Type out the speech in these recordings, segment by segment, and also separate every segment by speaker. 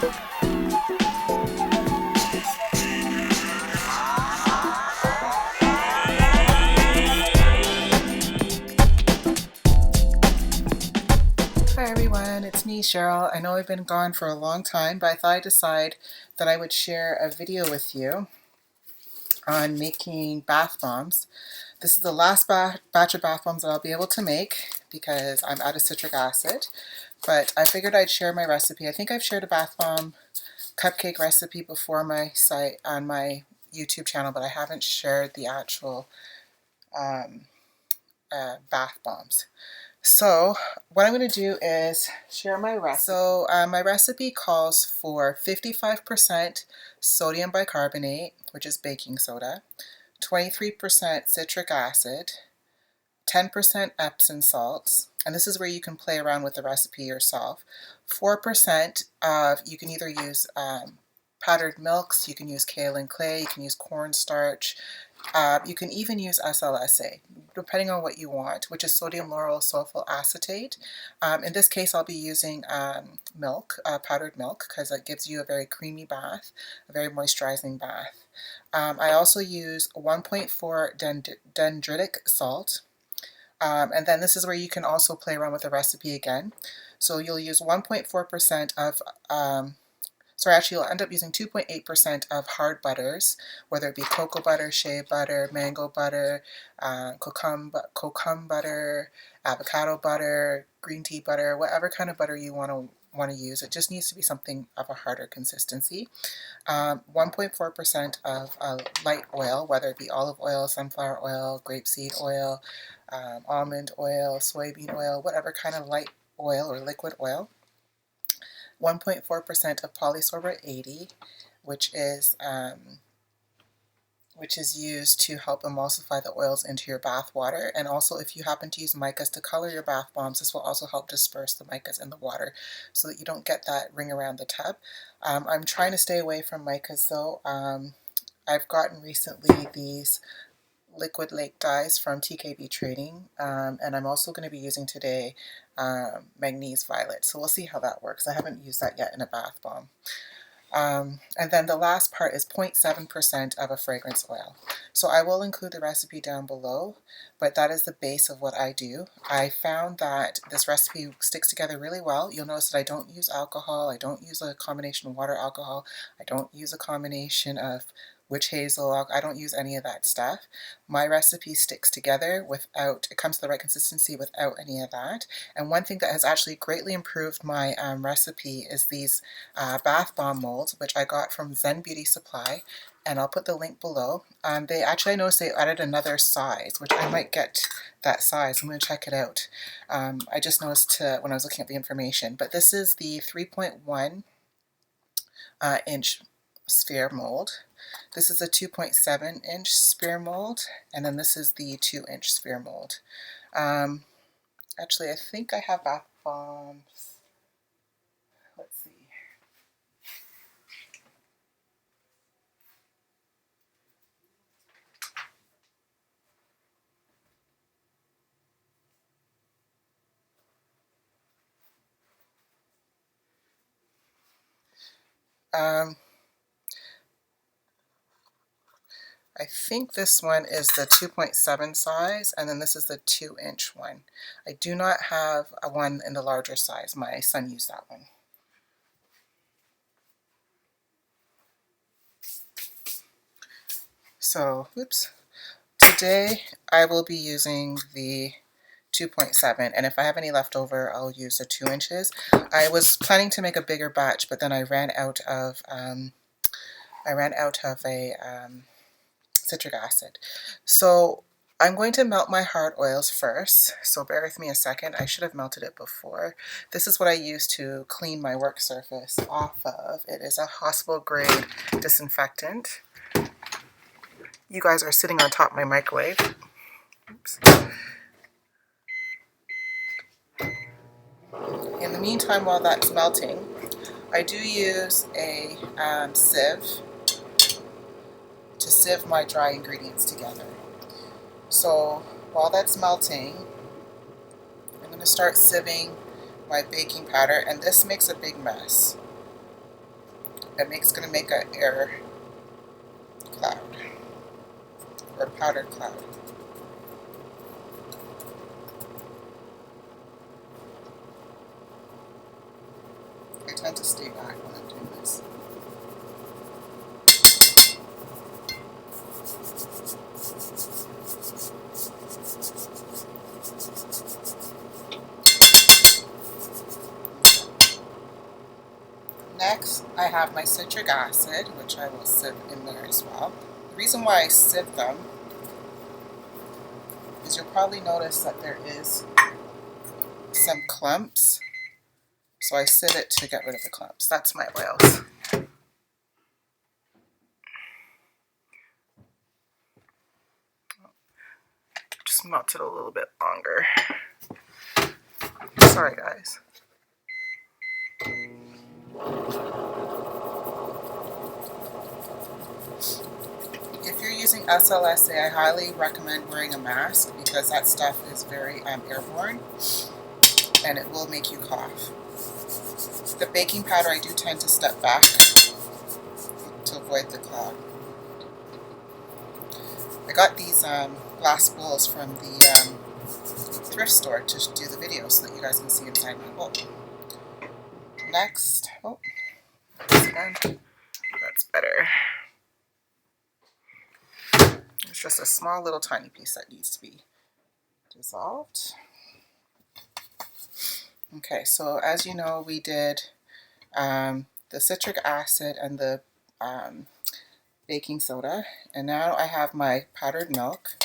Speaker 1: Hi everyone, it's me, Cheryl. I know I've been gone for a long time, but I thought I'd decide that I would share a video with you on making bath bombs. This is the last batch of bath bombs that I'll be able to make because I'm out of citric acid, but I figured I'd share my recipe. I think I've shared a bath bomb cupcake recipe before my site on my YouTube channel, but I haven't shared the actual bath bombs. So what I'm going to do is share my recipe. So my recipe calls for 55% sodium bicarbonate, which is baking soda, 23% citric acid, 10% Epson salts, and this is where you can play around with the recipe yourself. 4% of, you can either use powdered milks, you can use Kaolin Clay, you can use cornstarch, you can even use SLSA, depending on what you want, which is sodium lauryl sulfate acetate. In this case, I'll be using milk, powdered milk, because it gives you a very creamy bath, a very moisturizing bath. I also use 1.4 dendritic salt. And then this is where you can also play around with the recipe again. So you'll use 1.4% of you'll end up using 2.8% of hard butters, whether it be cocoa butter, shea butter, mango butter, kokum butter, avocado butter, green tea butter, whatever kind of butter you want to use. It just needs to be something of a harder consistency. 1.4% of light oil, whether it be olive oil, sunflower oil, grapeseed oil, almond oil, soybean oil, whatever kind of light oil or liquid oil. 1.4% of Polysorbate 80, which is used to help emulsify the oils into your bath water. And also, if you happen to use micas to color your bath bombs, this will also help disperse the micas in the water so that you don't get that ring around the tub. I'm trying to stay away from micas though. I've gotten recently these liquid lake dyes from TKB Trading, and I'm also going to be using today Magnese Violet, so we'll see how that works. I haven't used that yet in a bath bomb. And then the last part is 0.7% of a fragrance oil. So I will include the recipe down below, but that is the base of what I do. I found that this recipe sticks together really well. You'll notice that I don't use alcohol, I don't use a combination of water alcohol, I don't use a combination of witch hazel, I don't use any of that stuff. My recipe sticks together without, it comes to the right consistency without any of that. And one thing that has actually greatly improved my recipe is these bath bomb molds, which I got from XenBath&BodySupply, and I'll put the link below. I noticed they added another size, which I might get that size. I'm going to check it out. I just noticed when I was looking at the information, but this is the 3.1 inch sphere mold. This is a 2.7 inch sphere mold, and then this is the 2 inch sphere mold. Actually, I think I have bath bombs. Let's see. I think this one is the 2.7 size, and then this is the 2 inch one. I do not have a one in the larger size. My son used that one. So, oops. Today I will be using the 2.7, and if I have any left over, I'll use the 2 inches. I was planning to make a bigger batch, but then I ran out of citric acid. So I'm going to melt my hard oils first, so bear with me a second. I should have melted it before. This is what I use to clean my work surface off of. It is a hospital grade disinfectant. You guys are sitting on top of my microwave. Oops. In the meantime, while that's melting, I do use a sieve to sieve my dry ingredients together. So while that's melting, I'm going to start sieving my baking powder, and this makes a big mess. It's going to make an air cloud or powdered cloud. I tend to stay back when I'm doing this. Next, I have my citric acid, which I will sieve in there as well. The reason why I sieve them is you'll probably notice that there is some clumps. So I sieve it to get rid of the clumps. That's my oils. Just melt it a little bit longer. Sorry guys. If you're using SLSA, I highly recommend wearing a mask because that stuff is very airborne and it will make you cough. The baking powder, I do tend to step back to avoid the cloud. I got these glass bowls from the thrift store to do the video so that you guys can see inside my bowl. Next, oh, that's better. It's just a small little tiny piece that needs to be dissolved. Okay, so as you know, we did the citric acid and the baking soda, and now I have my powdered milk.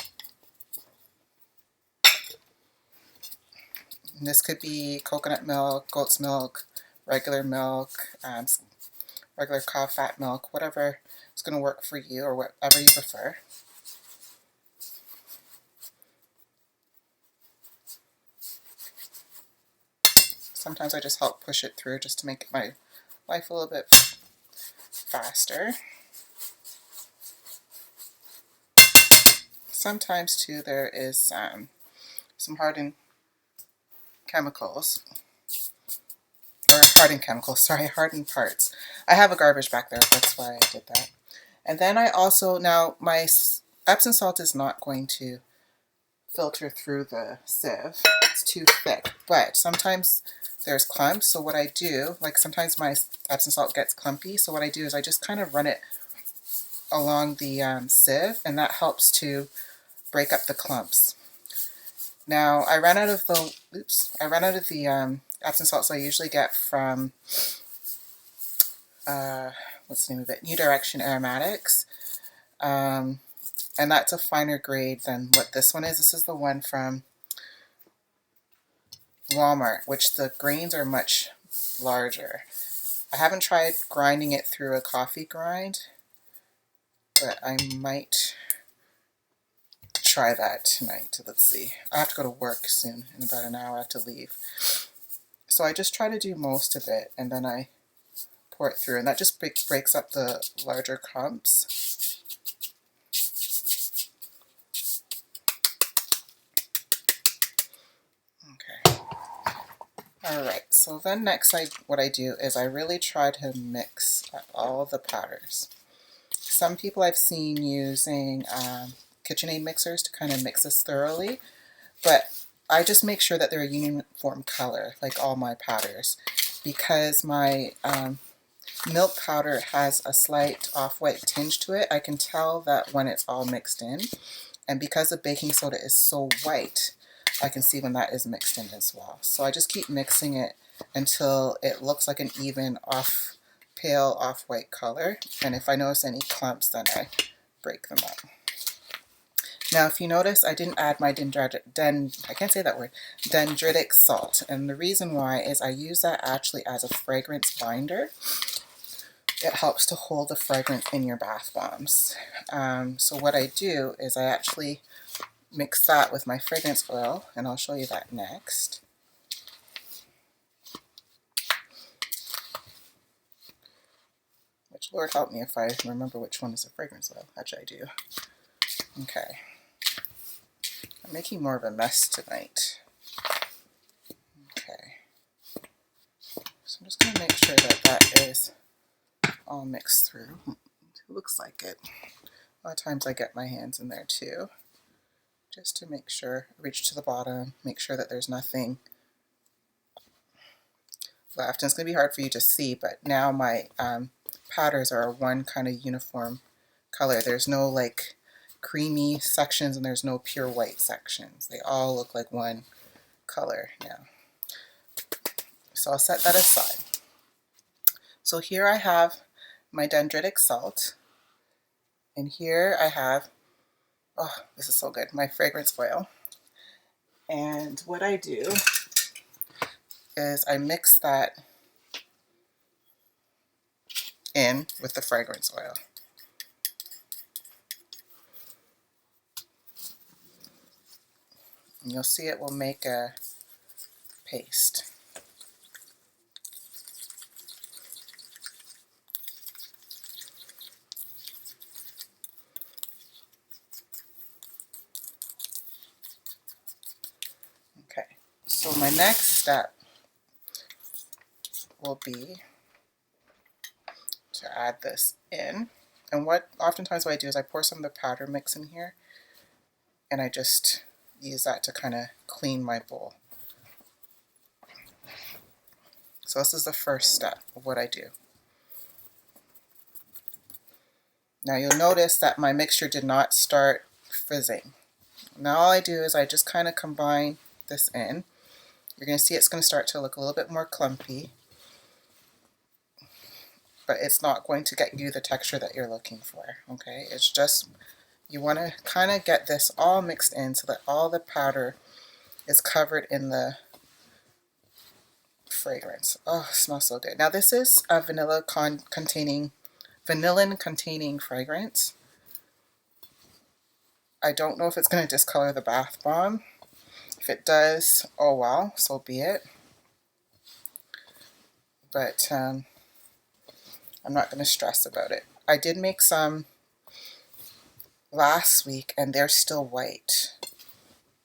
Speaker 1: And this could be coconut milk, goat's milk, regular milk, regular cow fat milk, whatever is going to work for you or whatever you prefer. Sometimes I just help push it through just to make my life a little bit faster. Sometimes too there is some hardened chemicals, or hardened parts. I have a garbage back there, that's why I did that. And then I also, now my Epson salt is not going to filter through the sieve, it's too thick, but sometimes there's clumps, so what I do, like sometimes my Epsom salt gets clumpy, so what I do is I just kind of run it along the sieve, and that helps to break up the clumps. Now I ran out of the Epsom salts I usually get from what's the name of it? New Direction Aromatics, and that's a finer grade than what this one is. This is the one from Walmart, which the grains are much larger. I haven't tried grinding it through a coffee grind, but I might try that tonight. Let's see. I have to go to work soon. In about an hour I have to leave. So I just try to do most of it and then I pour it through, and that just breaks up the larger clumps. Okay. Alright, so then next what I do is I really try to mix all the powders. Some people I've seen using KitchenAid mixers to kind of mix this thoroughly, but I just make sure that they're a uniform color, like all my powders, because my milk powder has a slight off-white tinge to it. I can tell that when it's all mixed in, and because the baking soda is so white, I can see when that is mixed in as well. So I just keep mixing it until it looks like an even pale off-white color, and if I notice any clumps, then I break them up. Now if you notice, I didn't add my dendritic salt, and the reason why is I use that actually as a fragrance binder. It helps to hold the fragrance in your bath bombs. So what I do is I actually mix that with my fragrance oil, and I'll show you that next. Which, Lord help me if I remember which one is a fragrance oil. Actually I do. Okay. I'm making more of a mess tonight. Okay. So I'm just going to make sure that that is all mixed through. It looks like it. A lot of times I get my hands in there too, just to make sure, reach to the bottom, make sure that there's nothing left. And it's going to be hard for you to see, but now my powders are one kind of uniform color. There's no like creamy sections and there's no pure white sections. They all look like one color now. So I'll set that aside. So here I have my Dendritic Salt, and here I have, oh, this is so good, my Fragrance Oil. And what I do is I mix that in with the Fragrance Oil. And you'll see it will make a paste. Okay, so my next step will be to add this in. And oftentimes what I do is I pour some of the powder mix in here, and I just use that to kind of clean my bowl. So this is the first step of what I do. Now you'll notice that my mixture did not start fizzing. Now all I do is I just kind of combine this in. You're going to see it's going to start to look a little bit more clumpy, but it's not going to get you the texture that you're looking for, okay? It's just, you want to kind of get this all mixed in so that all the powder is covered in the fragrance. Oh, it smells so good. Now this is a vanillin containing fragrance. I don't know if it's going to discolor the bath bomb. If it does, oh well, so be it. But I'm not going to stress about it. I did make some last week and they're still white.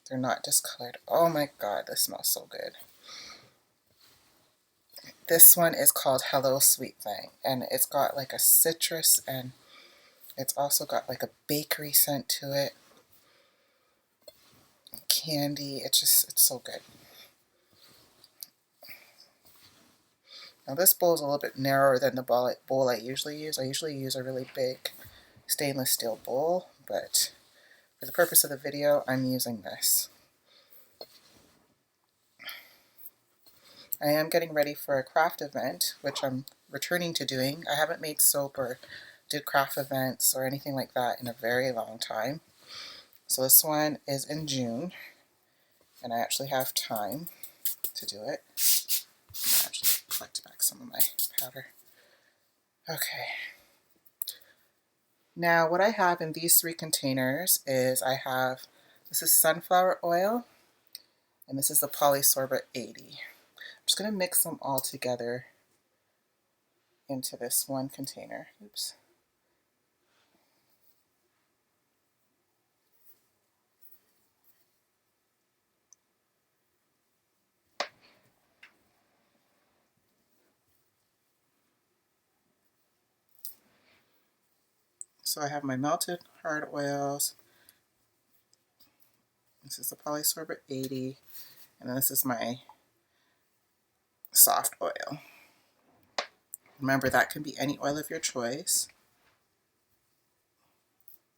Speaker 1: They're not discolored. Oh my god, this smells so good. This one is called Hello Sweet Thing, and it's got like a citrus, and it's also got like a bakery scent to it. Candy, it's so good. Now this bowl is a little bit narrower than the bowl I usually use. I usually use a really big stainless steel bowl, but for the purpose of the video, I'm using this. I am getting ready for a craft event, which I'm returning to doing. I haven't made soap or did craft events or anything like that in a very long time. So this one is in June, and I actually have time to do it. I'll actually collect back some of my powder. Okay. Now what I have in these 3 containers is this is sunflower oil, and this is the Polysorbate 80. I'm just going to mix them all together into this one container. Oops. So I have my melted hard oils. This is the Polysorbate 80, and then this is my soft oil. Remember, that can be any oil of your choice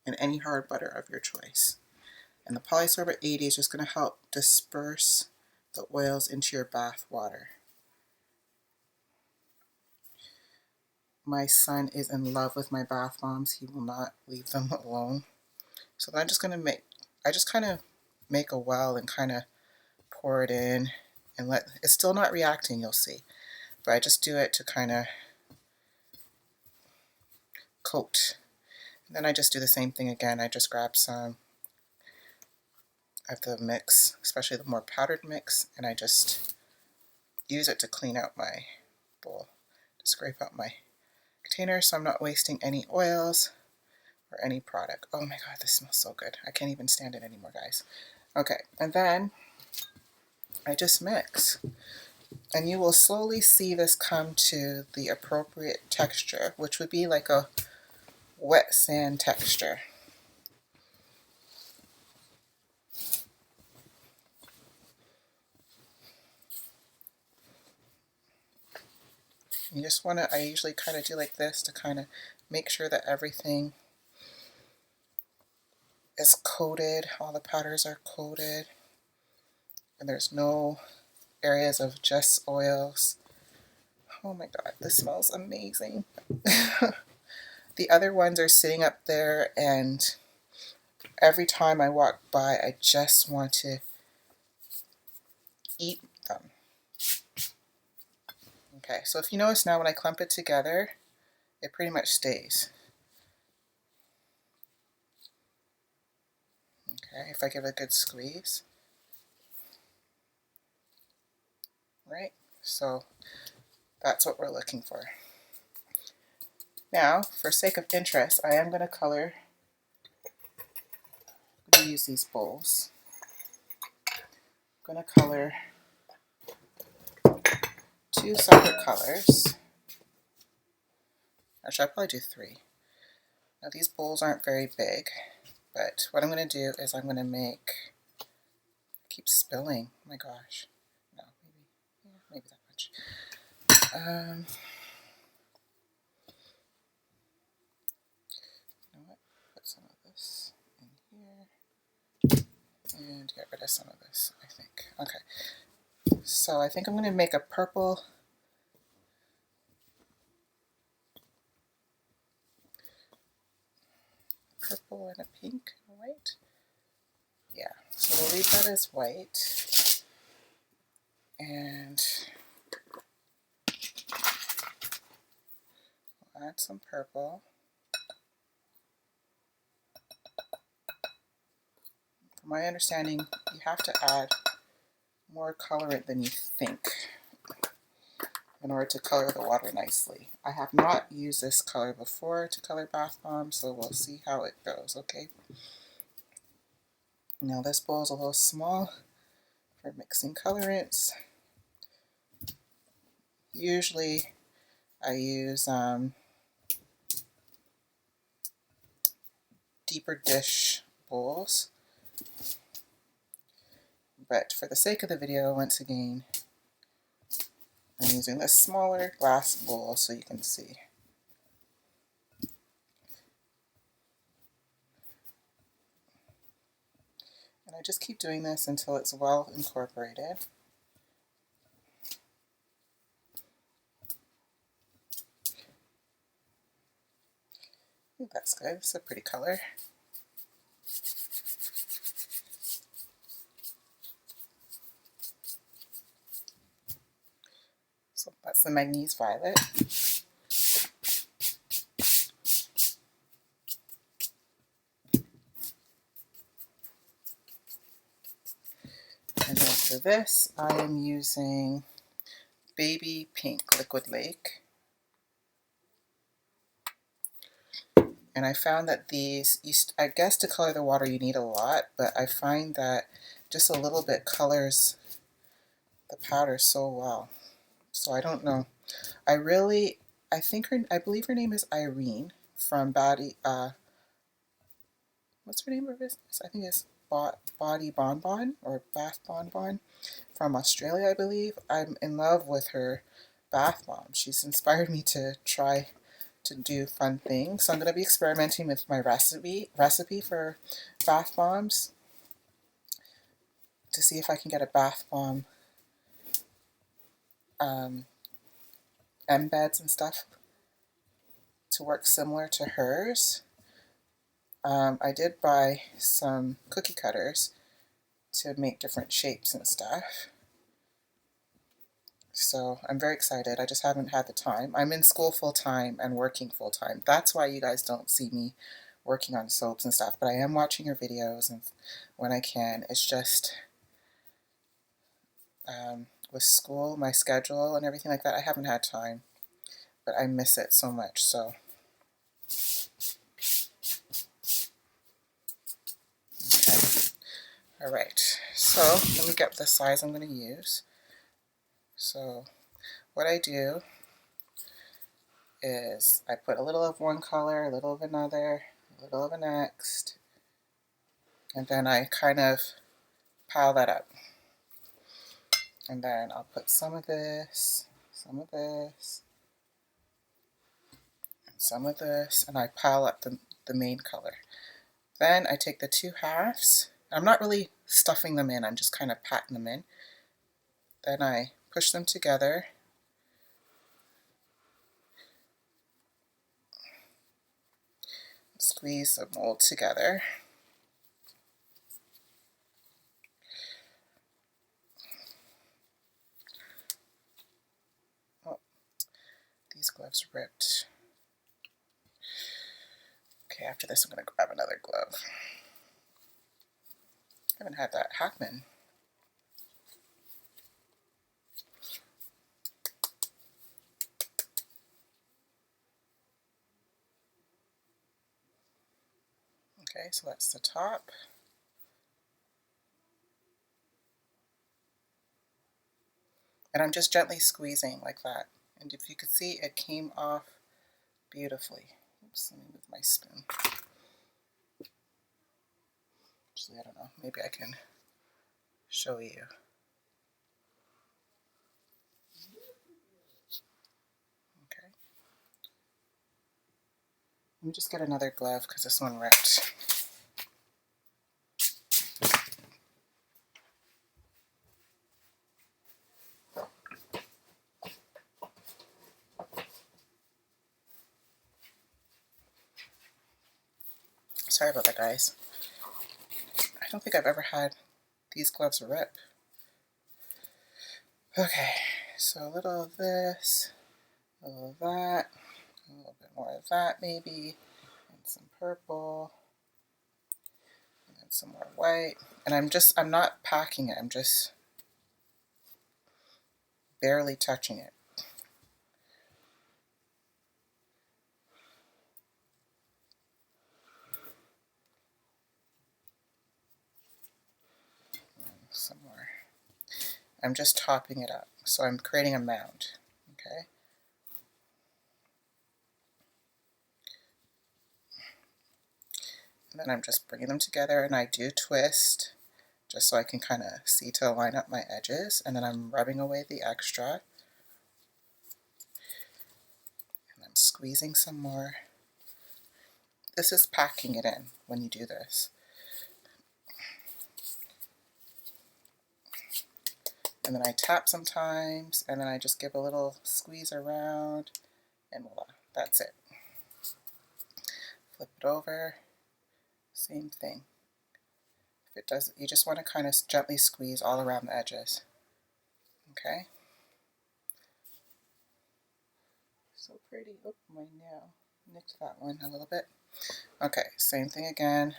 Speaker 1: and any hard butter of your choice. And the Polysorbate 80 is just going to help disperse the oils into your bath water. My son is in love with my bath bombs. He will not leave them alone. So I'm just going to I just kind of make a well and kind of pour it in and it's still not reacting, you'll see. But I just do it to kind of coat. And then I just do the same thing again. I just grab some of the mix, especially the more powdered mix, and I just use it to clean out my bowl. To scrape out my container so I'm not wasting any oils or any product. Oh my god, this smells so good. I can't even stand it anymore, guys. Okay, and then I just mix. And you will slowly see this come to the appropriate texture, which would be like a wet sand texture. You just want to, I usually kind of do like this to kind of make sure that everything is coated, all the powders are coated, and there's no areas of just oils. Oh my god, this smells amazing. The other ones are sitting up there, and every time I walk by, I just want to eat them. Okay, so if you notice now when I clump it together, it pretty much stays. Okay, if I give it a good squeeze. Right, so that's what we're looking for. Now, for sake of interest, I am going to color. I'm going to use these bowls. I'm going to color 2 separate colors. Actually, I'll probably do 3. Now, these bowls aren't very big, but what I'm going to do is I'm going to make, I keep spilling, oh my gosh, no, maybe that much. You know what, put some of this in here, and get rid of some of this, I think. Okay, so I think I'm going to make a purple, and a pink, and a white. Yeah, so we'll leave that as white, and we'll add some purple. From my understanding, you have to add more colorant than you think in order to color the water nicely. I have not used this color before to color bath bombs, so we'll see how it goes, okay? Now this bowl is a little small for mixing colorants. Usually I use deeper dish bowls, but for the sake of the video, once again, I'm using this smaller glass bowl so you can see. And I just keep doing this until it's well incorporated. I think that's good. It's a pretty color. So that's the Magnese Violet. And then for this, I am using Baby Pink Liquid Lake. And I found that these, I guess to color the water you need a lot, but I find that just a little bit colors the powder so well. So I don't know. I believe her name is Irene from what's her name of business? I think it's Body Bonbon or Bath Bonbon from Australia, I believe. I'm in love with her bath bomb. She's inspired me to try to do fun things. So I'm going to be experimenting with my recipe for bath bombs to see if I can get a bath bomb embeds and stuff to work similar to hers. I did buy some cookie cutters to make different shapes and stuff. So I'm very excited. I just haven't had the time. I'm in school full time and working full time. That's why you guys don't see me working on soaps and stuff, but I am watching your videos and when I can. It's just with school, my schedule and everything like that, I haven't had time, but I miss it so much. So okay. All right, so let me get the size I'm going to use. So what I do is I put a little of one color, a little of another, a little of the next, and then I kind of pile that up. And then I'll put some of this, some of this, and some of this, and I pile up the main color. Then I take the two halves. I'm not really stuffing them in, I'm just kind of patting them in. Then I push them together. Squeeze the mold together. Oh, these gloves ripped. Okay, after this I'm going to grab another glove. I haven't had that happen. Okay, so that's the top. And I'm just gently squeezing like that. And if you could see, it came off beautifully. Oops, let me move my spoon. Actually, I don't know, maybe I can show you. Okay. Let me just get another glove because this one ripped. Sorry about that, guys. I don't think I've ever had these gloves rip. Okay, so a little of this, a little of that, a little bit more of that maybe, and some purple, and then some more white. And I'm not packing it, I'm just barely touching it. Some more. I'm just topping it up, so I'm creating a mound, okay? And then I'm just bringing them together, and I do twist, just so I can kind of see to line up my edges, and then I'm rubbing away the extra. And I'm squeezing some more. This is packing it in when you do this. And then I tap sometimes, and then I just give a little squeeze around, and voila, that's it. Flip it over, same thing. If it does, you just want to kind of gently squeeze all around the edges. Okay? So pretty. Oh, my nail nicked that one a little bit. Okay, same thing again.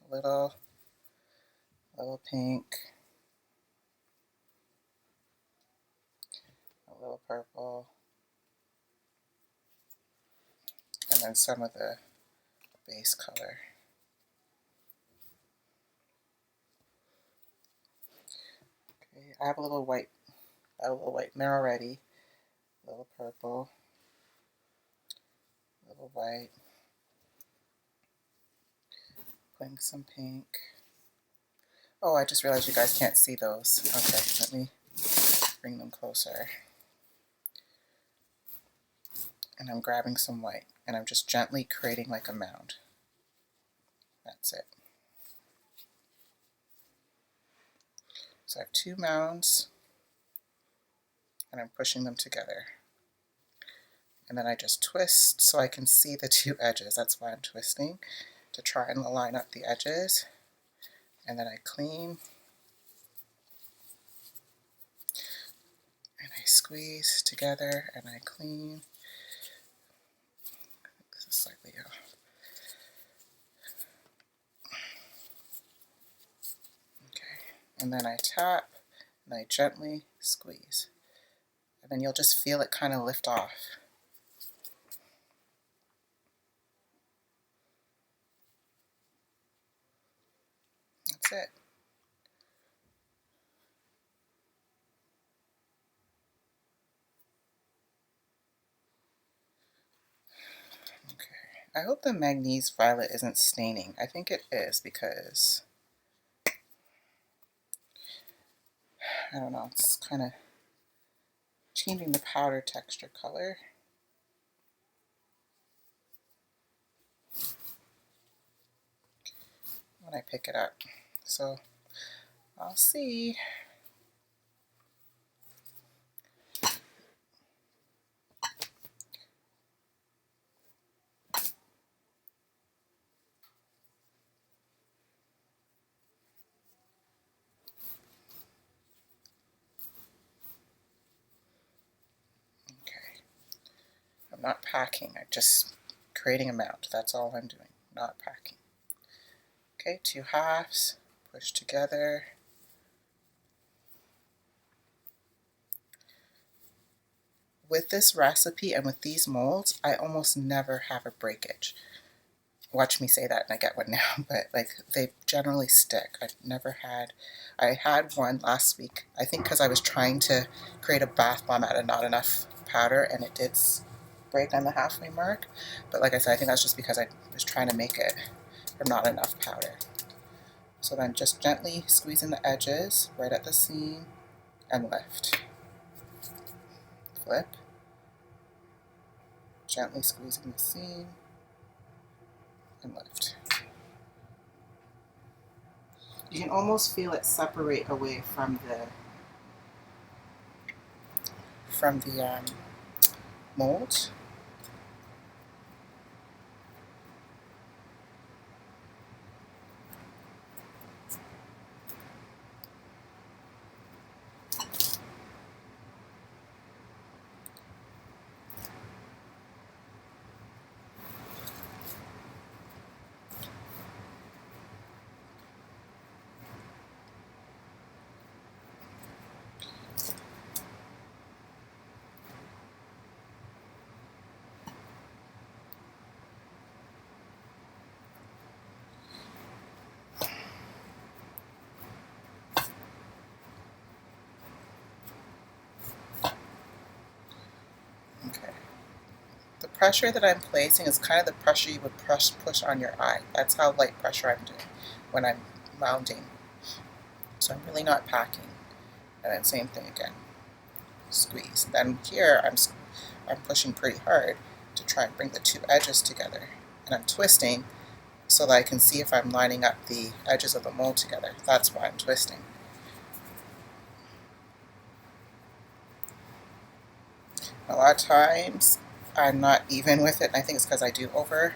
Speaker 1: A little pink, a little purple, and then some of the base color. Okay, I have a little white there already. A little purple, a little white, putting some pink. Oh, I just realized you guys can't see those. Okay, let me bring them closer. And I'm grabbing some white, and I'm just gently creating like a mound. That's it. So I have two mounds, and I'm pushing them together. And then I just twist so I can see the two edges. That's why I'm twisting, to try and line up the edges. And then I clean, and I squeeze together, and I clean. This is slightly off. Okay, and then I tap, and I gently squeeze. And then you'll just feel it kind of lift off. That's it. I hope the manganese violet isn't staining. I think it is because, I don't know, it's kind of changing the powder texture color. When I pick it up. So I'll see. Okay. I'm not packing, I'm just creating a mount. That's all I'm doing, not packing. Okay, 2 halves, push together. With this recipe and with these molds, I almost never have a breakage. Watch me say that and I get one now, but like they generally stick. I had one last week, I think because I was trying to create a bath bomb out of not enough powder and it did break on the halfway mark. But like I said, I think that's just because I was trying to make it from not enough powder. So then just gently squeezing the edges right at the seam and lift. Flip. Gently squeezing the seam and lift. You can almost feel it separate away from the mold. Okay. The pressure that I'm placing is kind of the pressure you would push on your eye. That's how light pressure I'm doing when I'm mounting. So I'm really not packing. And then same thing again. Squeeze. Then here I'm pushing pretty hard to try and bring the 2 edges together. And I'm twisting so that I can see if I'm lining up the edges of the mold together. That's why I'm twisting. A lot of times I'm not even with it, and I think it's because I do over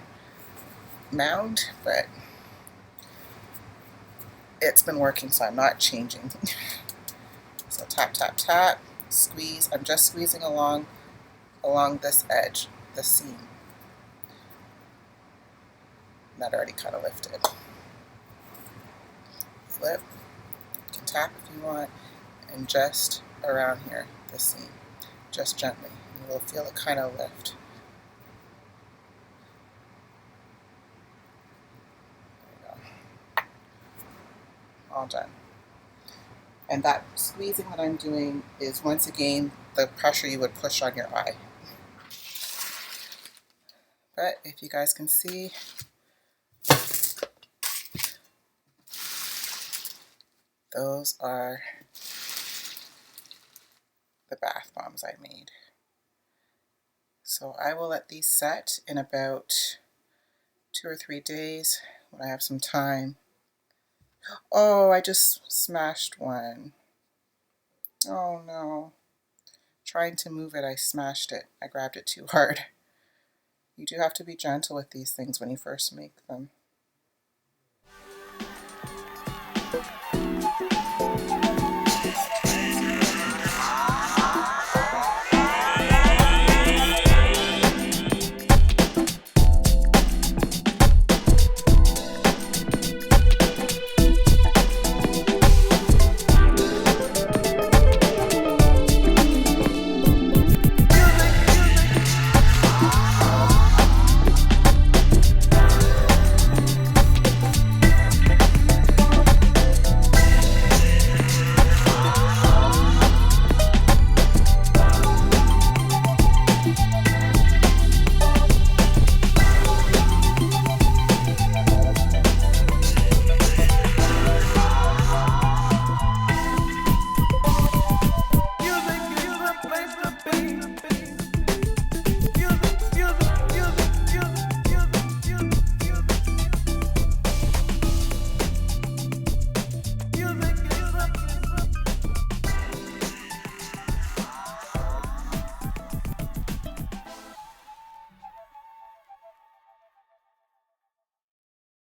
Speaker 1: mound, but it's been working, so I'm not changing. So tap, tap, tap, squeeze. I'm just squeezing along this edge, the seam. That already kind of lifted. Flip. You can tap if you want, and just around here, the seam, just gently. You will feel it kind of lift. There we go. All done. And that squeezing that I'm doing is, once again, the pressure you would push on your eye. But if you guys can see, those are the bath bombs I made. So I will let these set in about 2 or 3 days when I have some time. Oh, I just smashed one. Oh no. Trying to move it, I smashed it. I grabbed it too hard. You do have to be gentle with these things when you first make them.